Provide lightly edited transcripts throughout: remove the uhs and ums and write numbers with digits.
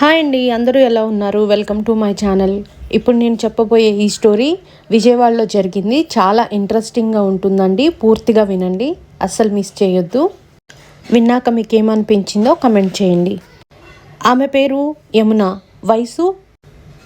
Hi అండి, అందరూ ఎలా ఉన్నారు? Welcome to my channel. ఇప్పుడు నేను చెప్పబోయే ఈ స్టోరీ విజయవాడలో జరిగింది. చాలా ఇంట్రెస్టింగ్గా ఉంటుందండి. పూర్తిగా వినండి, అస్సలు మిస్ చేయొద్దు. విన్నాక మీకు ఏమనిపించిందో కమెంట్ చేయండి. ఆమె పేరు యమున, వయసు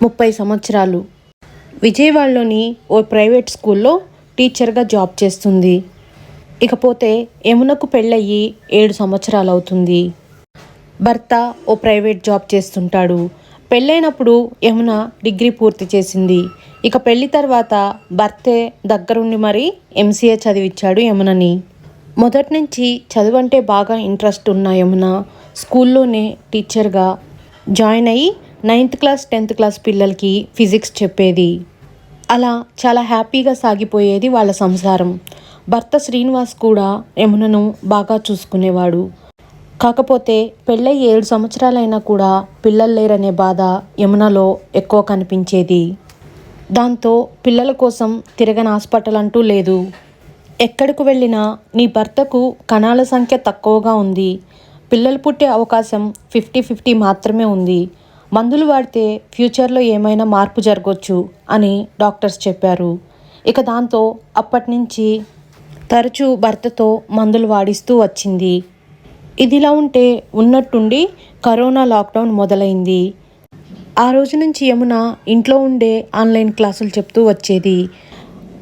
30 సంవత్సరాలు. విజయవాడలోని ఓ ప్రైవేట్ స్కూల్లో టీచర్గా జాబ్ చేస్తుంది. ఇకపోతే యమునకు పెళ్ళయ్యి 7 సంవత్సరాలు అవుతుంది. భర్త ఓ ప్రైవేట్ జాబ్ చేస్తుంటాడు. పెళ్ళైనప్పుడు యమున డిగ్రీ పూర్తి చేసింది. ఇక పెళ్లి తర్వాత భర్తే దగ్గరుండి మరీ ఎంసీఏ చదివించాడు యమునని. మొదటి నుంచి చదువంటే బాగా ఇంట్రెస్ట్ ఉన్న యమున స్కూల్లోనే టీచర్గా జాయిన్ అయ్యి 9th క్లాస్ 10th క్లాస్ పిల్లలకి ఫిజిక్స్ చెప్పేది. అలా చాలా హ్యాపీగా సాగిపోయేది వాళ్ళ సంసారం. భర్త శ్రీనివాస్ కూడా యమునను బాగా చూసుకునేవాడు. కాకపోతే పెళ్ళై 7 సంవత్సరాలైనా కూడా పిల్లలు లేరనే బాధ యమునలో ఎక్కువ కనిపించేది. దాంతో పిల్లల కోసం తిరగని హాస్పిటల్ అంటూ లేదు. ఎక్కడికి వెళ్ళినా నీ భర్తకు కణాల సంఖ్య తక్కువగా ఉంది, పిల్లలు పుట్టే అవకాశం 50-50 మాత్రమే ఉంది, మందులు వాడితే ఫ్యూచర్లో ఏమైనా మార్పు జరగవచ్చు అని డాక్టర్స్ చెప్పారు. ఇక దాంతో అప్పటి నుంచి తరచూ భర్తతో మందులు వాడిస్తూ వచ్చింది. ఇదిలా ఉంటే ఉన్నట్టుండి కరోనా లాక్డౌన్ మొదలైంది. ఆ రోజు నుంచి యమున ఇంట్లో ఉండే ఆన్లైన్ క్లాసులు చెప్తూ వచ్చేది.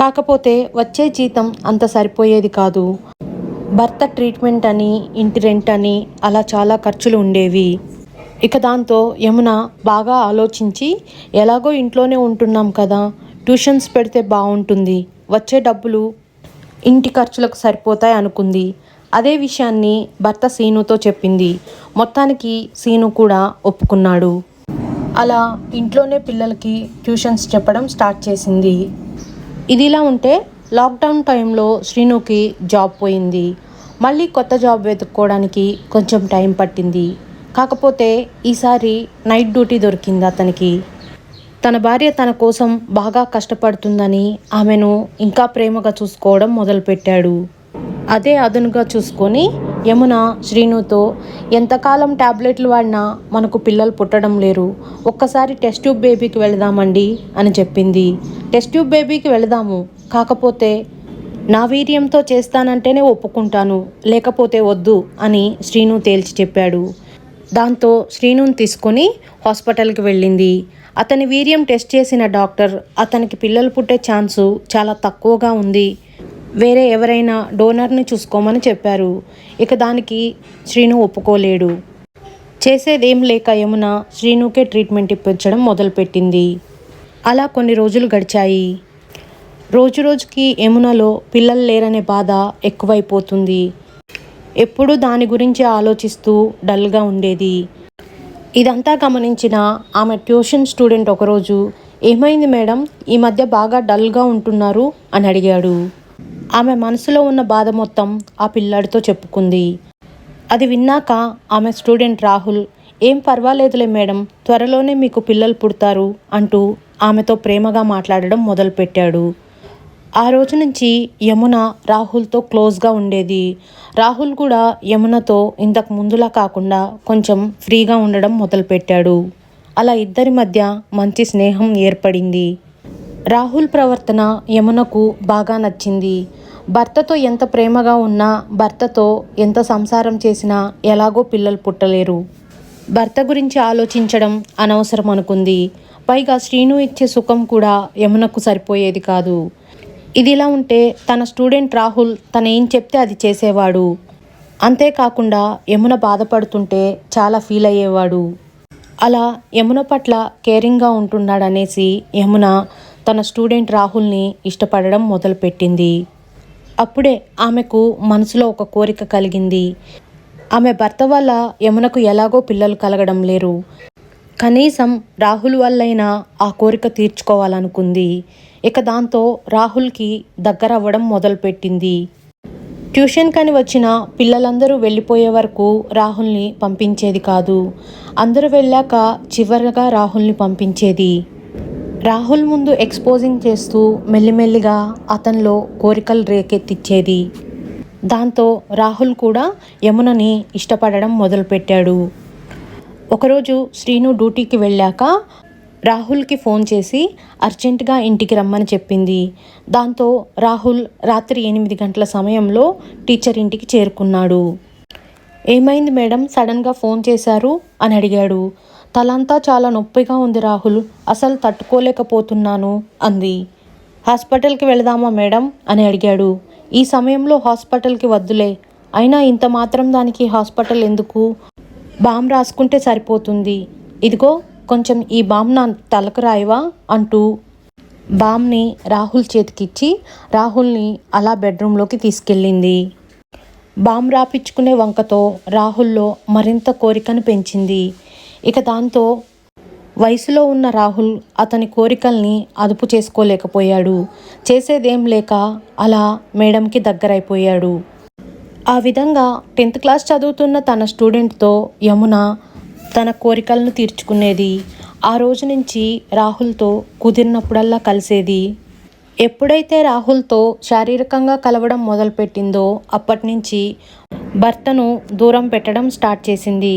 కాకపోతే వచ్చే జీతం అంత సరిపోయేది కాదు. భర్త ట్రీట్మెంట్ అని, ఇంటి రెంట్ అని అలా చాలా ఖర్చులు ఉండేవి. ఇక దాంతో యమున బాగా ఆలోచించి, ఎలాగో ఇంట్లోనే ఉంటున్నాం కదా, ట్యూషన్స్ పెడితే బాగుంటుంది, వచ్చే డబ్బులు ఇంటి ఖర్చులకు సరిపోతాయి అనుకుంది. అదే విషయాన్ని భర్త సీనుతో చెప్పింది. మొత్తానికి సీను కూడా ఒప్పుకున్నాడు. అలా ఇంట్లోనే పిల్లలకి ట్యూషన్స్ చెప్పడం స్టార్ట్ చేసింది. ఇదిలా ఉంటే లాక్డౌన్ టైంలో శ్రీనుకి జాబ్ పోయింది. మళ్ళీ కొత్త జాబ్ వెతుక్కోవడానికి కొంచెం టైం పట్టింది. కాకపోతే ఈసారి నైట్ డ్యూటీ దొరికింది అతనికి. తన భార్య తన కోసం బాగా కష్టపడుతుందని ఆమెను ఇంకా ప్రేమగా చూసుకోవడం మొదలుపెట్టాడు. అదే అదనుగా చూసుకొని యమున శ్రీనుతో, ఎంతకాలం ట్యాబ్లెట్లు వాడినా మనకు పిల్లలు పుట్టడం లేరు, ఒక్కసారి టెస్ట్ ట్యూబ్ బేబీకి వెళదామండి అని చెప్పింది. టెస్ట్ ట్యూబ్ బేబీకి వెళదాము, కాకపోతే నా వీర్యంతో చేస్తానంటేనే ఒప్పుకుంటాను, లేకపోతే వద్దు అని శ్రీను తేల్చి చెప్పాడు. దాంతో శ్రీనుని తీసుకొని హాస్పిటల్కి వెళ్ళింది. అతని వీర్యం టెస్ట్ చేసిన డాక్టర్ అతనికి పిల్లలు పుట్టే ఛాన్సు చాలా తక్కువగా ఉంది, వేరే ఎవరైనా డోనర్ని చూసుకోమని చెప్పారు. ఇక దానికి శ్రీను ఒప్పుకోలేడు. చేసేదేం లేక యమున శ్రీనుకే ట్రీట్మెంట్ ఇప్పించడం మొదలుపెట్టింది. అలా కొన్ని రోజులు గడిచాయి. రోజు రోజుకి యమునలో పిల్లలు లేరనే బాధ ఎక్కువైపోతుంది. ఎప్పుడూ దాని గురించి ఆలోచిస్తూ డల్గా ఉండేది. ఇదంతా గమనించిన ఆమె ట్యూషన్ స్టూడెంట్ ఒకరోజు, ఏమైంది మేడం, ఈ మధ్య బాగా డల్గా ఉంటున్నారు అని అడిగాడు. ఆమె మనసులో ఉన్న బాధ మొత్తం ఆ పిల్లాడితో చెప్పుకుంది. అది విన్నాక ఆమె స్టూడెంట్ రాహుల్, ఏం పర్వాలేదులే మేడం, త్వరలోనే మీకు పిల్లలు పుడతారు అంటూ ఆమెతో ప్రేమగా మాట్లాడడం మొదలుపెట్టాడు. ఆ రోజు నుంచి యమున రాహుల్తో క్లోజ్గా ఉండేది. రాహుల్ కూడా యమునతో ఇంతకు ముందులా కాకుండా కొంచెం ఫ్రీగా ఉండడం మొదలుపెట్టాడు. అలా ఇద్దరి మధ్య మంచి స్నేహం ఏర్పడింది. రాహుల్ ప్రవర్తన యమునకు బాగా నచ్చింది. భర్తతో ఎంత ప్రేమగా ఉన్నా, భర్తతో ఎంత సంసారం చేసినా ఎలాగో పిల్లలు పుట్టలేరు, భర్త గురించి ఆలోచించడం అనవసరం అనుకుంది. పైగా శ్రీను ఇచ్చే సుఖం కూడా యమునకు సరిపోయేది కాదు. ఇదిలా ఉంటే తన స్టూడెంట్ రాహుల్ తను ఏం చెప్తే అది చేసేవాడు. అంతేకాకుండా యమున బాధపడుతుంటే చాలా ఫీల్ అయ్యేవాడు. అలా యమున పట్ల కేరింగ్గా ఉంటున్నాడనేసి యమున తన స్టూడెంట్ రాహుల్ని ఇష్టపడడం మొదలుపెట్టింది. అప్పుడే ఆమెకు మనసులో ఒక కోరిక కలిగింది. ఆమె భర్త వల్ల యమునకు ఎలాగో పిల్లలు కలగడం లేరు, కనీసం రాహుల్ వల్లైనా ఆ కోరిక తీర్చుకోవాలనుకుంది. ఇక దాంతో రాహుల్కి దగ్గర అవ్వడం మొదలుపెట్టింది. ట్యూషన్ కని వచ్చిన పిల్లలందరూ వెళ్ళిపోయే వరకు రాహుల్ని పంపించేది కాదు. అందరూ వెళ్ళాక చివరగా రాహుల్ని పంపించేది. రాహుల్ ముందు ఎక్స్పోజింగ్ చేస్తూ మెల్లిమెల్లిగా అతనిలో కోరికలు రేకెత్తిచ్చేది. దాంతో రాహుల్ కూడా యమునని ఇష్టపడడం మొదలుపెట్టాడు. ఒకరోజు శ్రీను డ్యూటీకి వెళ్ళాక రాహుల్కి ఫోన్ చేసి అర్జెంటుగా ఇంటికి రమ్మని చెప్పింది. దాంతో రాహుల్ రాత్రి 8 గంటల సమయంలో టీచర్ ఇంటికి చేరుకున్నాడు. ఏమైంది మేడం, సడన్గా ఫోన్ చేశారు అని అడిగాడు. తలంతా చాలా నొప్పిగా ఉంది రాహుల్, అసలు తట్టుకోలేకపోతున్నాను అంది. హాస్పిటల్కి వెళదామా మేడం అని అడిగాడు. ఈ సమయంలో హాస్పిటల్కి వద్దులే, అయినా ఇంత మాత్రం దానికి హాస్పిటల్ ఎందుకు, బామ్ రాసుకుంటే సరిపోతుంది. ఇదిగో కొంచెం ఈ బామ్ నా తలకు రాయవా అంటూ బామ్ని రాహుల్ చేతికిచ్చి రాహుల్ని అలా బెడ్రూమ్లోకి తీసుకెళ్ళింది. బామ్ రాపించుకునే వంకతో రాహుల్లో మరింత కోరికను పెంచింది. ఇక దాంతో వయసులో ఉన్న రాహుల్ అతని కోరికల్ని అదుపు చేసుకోలేకపోయాడు. చేసేదేం లేక అలా మేడంకి దగ్గరైపోయాడు. ఆ విధంగా 10th క్లాస్ చదువుతున్న తన స్టూడెంట్తో యమున తన కోరికలను తీర్చుకునేది. ఆ రోజు నుంచి రాహుల్తో కుదిరినప్పుడల్లా కలిసేది. ఎప్పుడైతే రాహుల్తో శారీరకంగా కలవడం మొదలుపెట్టిందో అప్పటి నుంచి భర్తను దూరం పెట్టడం స్టార్ట్ చేసింది.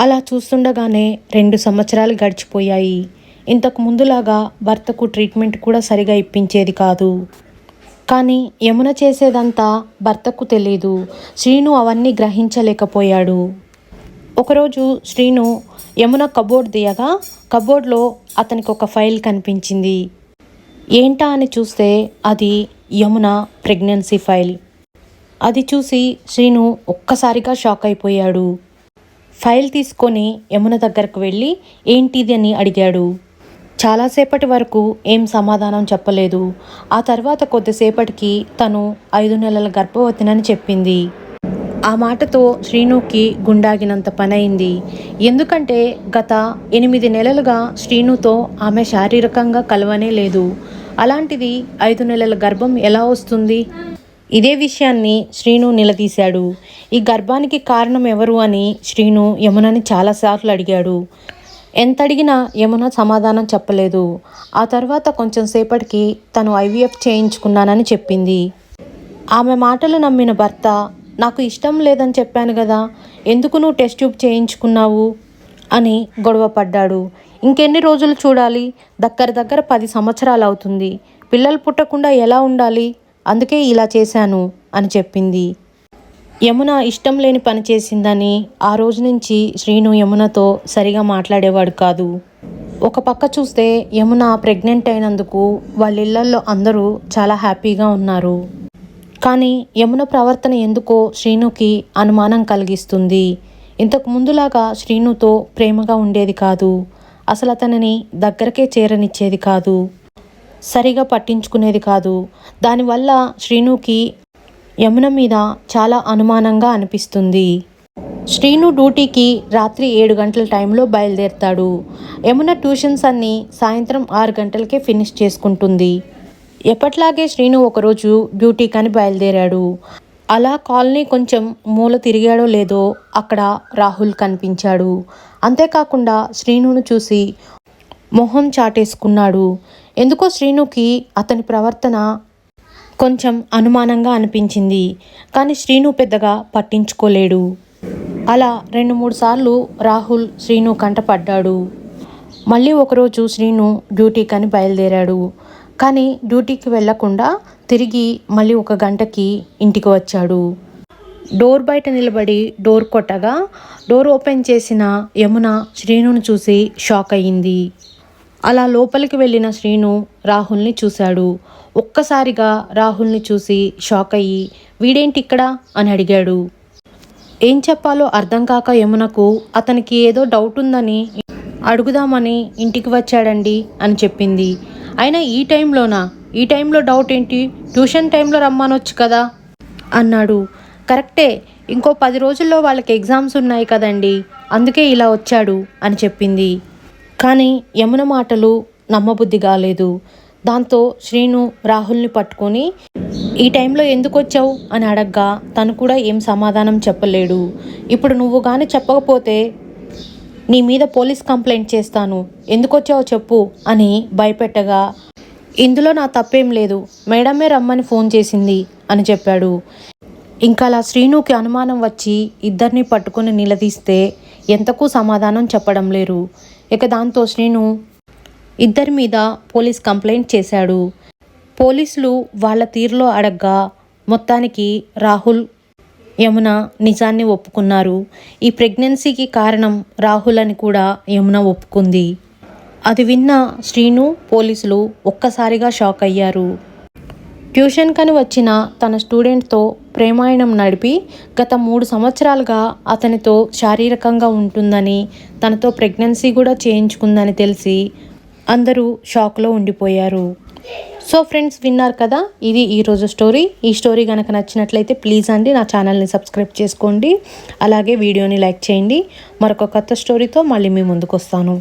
అలా చూస్తుండగానే 2 సంవత్సరాలు గడిచిపోయాయి. ఇంతకు ముందులాగా భర్తకు ట్రీట్మెంట్ కూడా సరిగా ఇప్పించేది కాదు. కానీ యమున చేసేదంతా భర్తకు తెలీదు. శ్రీను అవన్నీ గ్రహించలేకపోయాడు. ఒకరోజు శ్రీను యమున కబోర్డ్ తీయగా కబోర్డ్లో అతనికి ఒక ఫైల్ కనిపించింది. ఏంటా అని చూస్తే అది యమున ప్రెగ్నెన్సీ ఫైల్. అది చూసి శ్రీను ఒక్కసారిగా షాక్ అయిపోయాడు. ఫైల్ తీసుకొని యమున దగ్గరకు వెళ్ళి ఏంటిది అని అడిగాడు. చాలాసేపటి వరకు ఏం సమాధానం చెప్పలేదు. ఆ తర్వాత కొద్దిసేపటికి తను 5 నెలల గర్భవతినని చెప్పింది. ఆ మాటతో శ్రీనుకి గుండాగినంత పనైంది. ఎందుకంటే గత 8 నెలలుగా శ్రీనుతో ఆమె శారీరకంగా కలవనే లేదు. అలాంటిది 5 నెలల గర్భం ఎలా వస్తుంది? ఇదే విషయాన్ని శ్రీను నిలదీశాడు. ఈ గర్భానికి కారణం ఎవరు అని శ్రీను యమునని చాలాసార్లు అడిగాడు. ఎంత అడిగినా యమున సమాధానం చెప్పలేదు. ఆ తర్వాత కొంచెం సేపటికి తను IVF చేయించుకున్నానని చెప్పింది. ఆమె మాటలు నమ్మిన భర్త, నాకు ఇష్టం లేదని చెప్పాను కదా, ఎందుకు నువ్వు టెస్ట్ ట్యూబ్ చేయించుకున్నావు అని గొడవ పడ్డాడు. ఇంకెన్ని రోజులు చూడాలి, దగ్గర 10 సంవత్సరాలు అవుతుంది, పిల్లలు పుట్టకుండా ఎలా ఉండాలి, అందుకే ఇలా చేశాను అని చెప్పింది. యమున ఇష్టం లేని పని చేసిందని ఆ రోజు నుంచి శ్రీను యమునతో సరిగా మాట్లాడేవాడు కాదు. ఒక పక్క చూస్తే యమున ప్రెగ్నెంట్ అయినందుకు వాళ్ళ ఇళ్లల్లో అందరూ చాలా హ్యాపీగా ఉన్నారు. కానీ యమున ప్రవర్తన ఎందుకో శ్రీనుకి అనుమానం కలిగిస్తుంది. ఇంతకు ముందులాగా శ్రీనుతో ప్రేమగా ఉండేది కాదు. అసలు అతనిని దగ్గరకే చేరనిచ్చేది కాదు. సరిగా పట్టించుకునేది కాదు. దానివల్ల శ్రీనుకి యమున మీద చాలా అనుమానంగా అనిపిస్తుంది. శ్రీను డ్యూటీకి రాత్రి 7 గంటల టైంలో బయలుదేరుతాడు. యమున ట్యూషన్స్ అన్నీ సాయంత్రం 6 గంటలకే ఫినిష్ చేసుకుంటుంది. ఎప్పట్లాగే శ్రీను ఒకరోజు డ్యూటీకని బయలుదేరాడు. అలా కాలనీ కొంచెం మూల తిరిగాడో లేదో అక్కడ రాహుల్ కనిపించాడు. అంతేకాకుండా శ్రీనును చూసి మొహం చాటేసుకున్నాడు. ఎందుకో శ్రీనుకి అతని ప్రవర్తన కొంచెం అనుమానంగా అనిపించింది. కానీ శ్రీను పెద్దగా పట్టించుకోలేడు. అలా 2-3 సార్లు రాహుల్ శ్రీను కంట పడ్డాడు. మళ్ళీ ఒకరోజు శ్రీను డ్యూటీకని బయలుదేరాడు. కానీ డ్యూటీకి వెళ్లకుండా తిరిగి మళ్ళీ 1 గంటకి ఇంటికి వచ్చాడు. డోర్ బయట నిలబడి డోర్ కొట్టగా డోర్ ఓపెన్ చేసిన యమున శ్రీనును చూసి షాక్ అయ్యింది. అలా లోపలికి వెళ్ళిన శ్రీను రాహుల్ని చూశాడు. ఒక్కసారిగా రాహుల్ని చూసి షాక్ అయ్యి వీడేంటి ఇక్కడ అని అడిగాడు. ఏం చెప్పాలో అర్థం కాక యమునకు అతనికి ఏదో డౌట్ ఉందని అడుగుదామని ఇంటికి వచ్చాడండి అని చెప్పింది. అయినా ఈ టైంలోనా? ఈ టైంలో డౌట్ ఏంటి, ట్యూషన్ టైంలో రమ్మనొచ్చు కదా అన్నాడు. కరెక్టే, ఇంకో 10 రోజుల్లో వాళ్ళకి ఎగ్జామ్స్ ఉన్నాయి కదండి, అందుకే ఇలా వచ్చాడు అని చెప్పింది. కానీ యమున మాటలు నమ్మబుద్ధి కాలేదు. దాంతో శ్రీను రాహుల్ని పట్టుకొని ఈ టైంలో ఎందుకు వచ్చావు అని అడగ్గా తను కూడా ఏం సమాధానం చెప్పలేడు. ఇప్పుడు నువ్వు కానీ చెప్పకపోతే నీ మీద పోలీస్ కంప్లైంట్ చేస్తాను, ఎందుకు వచ్చావో చెప్పు అని భయపెట్టగా ఇందులో నా తప్పేం లేదు, మేడమే రమ్మని ఫోన్ చేసింది అని చెప్పాడు. ఇంకా అలా శ్రీనుకి అనుమానం వచ్చి ఇద్దరిని పట్టుకుని నిలదీస్తే ఎంతకు సమాధానం చెప్పడం లేరు. ఇక దాంతో శ్రీను ఇద్దరి మీద పోలీస్ కంప్లైంట్ చేశాడు. పోలీసులు వాళ్ళ తీరులో అడగ్గా మొత్తానికి రాహుల్, యమున నిజాన్ని ఒప్పుకున్నారు. ఈ ప్రెగ్నెన్సీకి కారణం రాహుల్ అని కూడా యమున ఒప్పుకుంది. అది విన్న శ్రీను, పోలీసులు ఒక్కసారిగా షాక్ అయ్యారు. ట్యూషన్ కని వచ్చిన తన స్టూడెంట్తో ప్రేమాయణం నడిపి గత 3 సంవత్సరాలుగా అతనితో శారీరకంగా ఉంటుందని, తనతో ప్రెగ్నెన్సీ కూడా చేయించుకుందని తెలిసి అందరూ షాక్లో ఉండిపోయారు. సో ఫ్రెండ్స్, విన్నారు కదా, ఇది ఈరోజు స్టోరీ. ఈ స్టోరీ కనుక నచ్చినట్లయితే ప్లీజ్ అండి నా ఛానల్ని సబ్స్క్రైబ్ చేసుకోండి. అలాగే వీడియోని లైక్ చేయండి. మరొక కొత్త స్టోరీతో మళ్ళీ మీ ముందుకు వస్తాను.